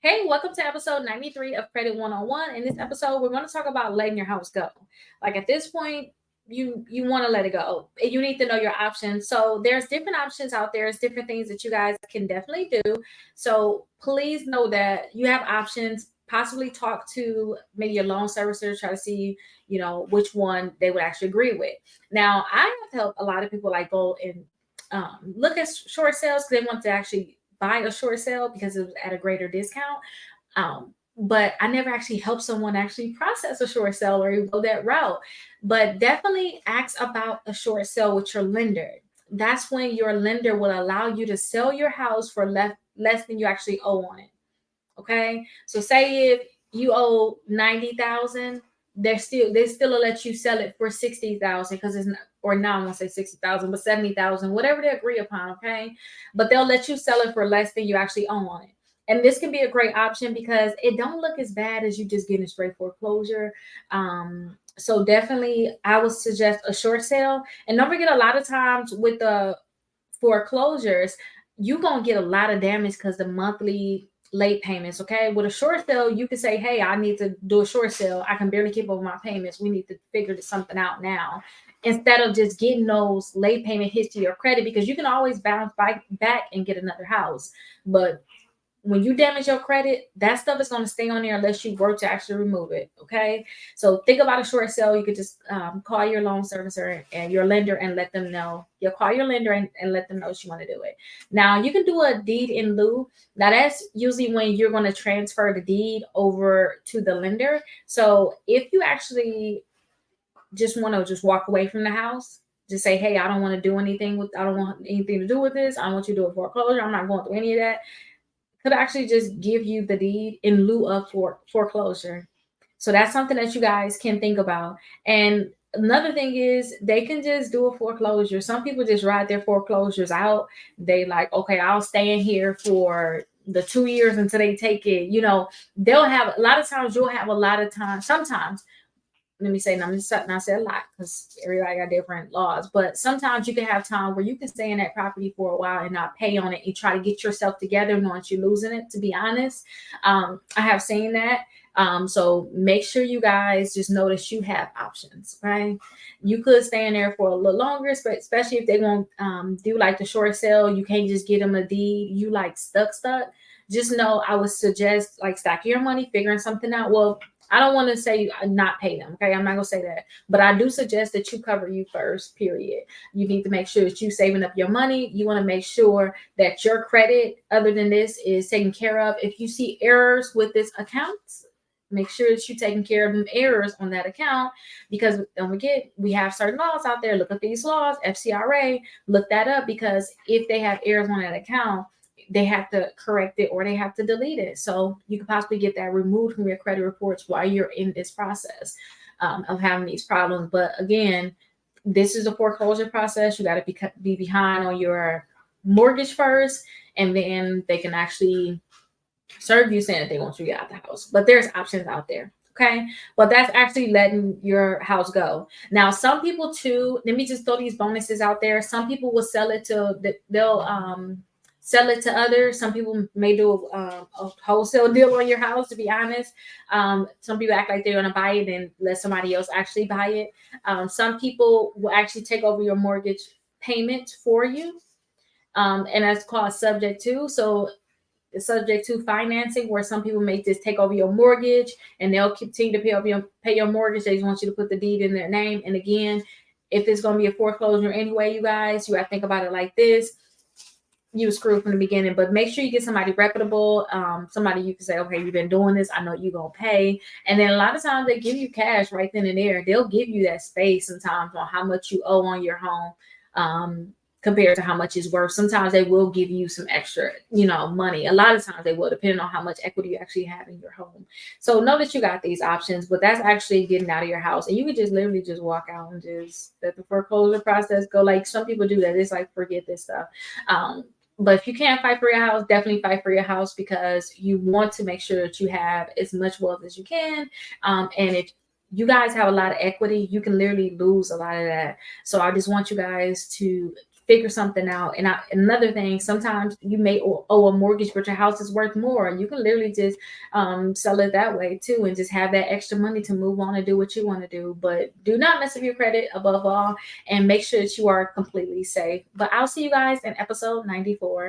Hey, welcome to episode 93 of Credit 101. In this episode, we're going to talk about letting your house go. Like at this point, you want to let it go. You need to know your options. So there's different options out there. There's different things that you guys can definitely do. So please know that you have options. Possibly talk to maybe your loan servicer, try to see, which one they would actually agree with. Now, I have helped a lot of people like go and look at short sales because they want to actually buy a short sale because it was at a greater discount. But I never actually helped someone actually process a short sale or go that route. But definitely ask about a short sale with your lender. That's when your lender will allow you to sell your house for less than you actually owe on it. Okay. So say if you owe 90,000, they still will let you sell it for 60,000 because it's not, or now I won't say 60,000, but 70,000, whatever they agree upon. Okay. But they'll let you sell it for less than you actually own on it. And this can be a great option because it don't look as bad as you just getting straight foreclosure. So definitely I would suggest a short sale. And don't forget, a lot of times with the foreclosures, you're gonna get a lot of damage because the monthly late payments. Okay, with a short sale, you can say, hey, I need to do a short sale. I can barely keep up with my payments. We need to figure something out now, instead of just getting those late payment hits to your credit, because you can always bounce back and get another house. But when you damage your credit, that stuff is going to stay on there unless you work to actually remove it. Okay. So think about a short sale. You could just call your loan servicer and your lender and let them know. You'll call your lender and let them know you want to do it. Now, you can do a deed in lieu. Now, that's usually when you're going to transfer the deed over to the lender. So if you actually just want to just walk away from the house, just say, hey, I don't want to do anything I don't want anything to do with this. I want you to do a foreclosure. I'm not going through any of that. Could actually just give you the deed in lieu of foreclosure. So that's something that you guys can think about. And another thing is they can just do a foreclosure. Some people just ride their foreclosures out. They like, okay, I'll stay in here for the 2 years until they take it. They'll have a lot of times, you'll have a lot of time. Sometimes, let me say, not say a lot because everybody got different laws, but sometimes you can have time where you can stay in that property for a while and not pay on it and try to get yourself together knowing you're losing it, to be honest. I have seen that. So make sure you guys just notice you have options, right? You could stay in there for a little longer, especially if they won't do like the short sale. You can't just get them a deed. You like stuck. Just know I would suggest like stacking your money, figuring something out. Well, I don't want to say not pay them. Okay. I'm not going to say that, but I do suggest that you cover you first, period. You need to make sure that you're saving up your money. You want to make sure that your credit, other than this, is taken care of. If you see errors with this account, make sure that you're taking care of them errors on that account, because don't forget, we have certain laws out there. Look at these laws, FCRA, look that up, because if they have errors on that account, they have to correct it or they have to delete it. So you could possibly get that removed from your credit reports while you're in this process of having these problems. But again, this is a foreclosure process. You got to be behind on your mortgage first, and then they can actually serve you saying that they want you to get out the house. But there's options out there. Okay. But that's actually letting your house go. Now, some people too, let me just throw these bonuses out there. Some people will sell it they'll sell it to others. Some people may do a wholesale deal on your house, to be honest. Some people act like they're going to buy it and let somebody else actually buy it. Some people will actually take over your mortgage payment for you. And that's called subject to. So it's subject to financing, where some people may just take over your mortgage and they'll continue to pay your mortgage. They just want you to put the deed in their name. And again, if it's going to be a foreclosure anyway, you guys, you got to think about it like this. You screwed from the beginning, but make sure you get somebody reputable, somebody you can say, okay, you've been doing this, I know you're gonna pay. And then a lot of times they give you cash right then and there. They'll give you that space sometimes on how much you owe on your home, compared to how much it's worth. Sometimes they will give you some extra, money. A lot of times they will, depending on how much equity you actually have in your home. So know that you got these options, but that's actually getting out of your house. And you could just literally just walk out and just let the foreclosure process go. Like some people do that. It's like, forget this stuff. But if you can't fight for your house, definitely fight for your house, because you want to make sure that you have as much wealth as you can. And if you guys have a lot of equity, you can literally lose a lot of that. So I just want you guys to figure something out. And another thing, sometimes you may owe a mortgage, but your house is worth more. You can literally just sell it that way too, and just have that extra money to move on and do what you want to do. But do not mess up your credit above all, and make sure that you are completely safe. But I'll see you guys in episode 94.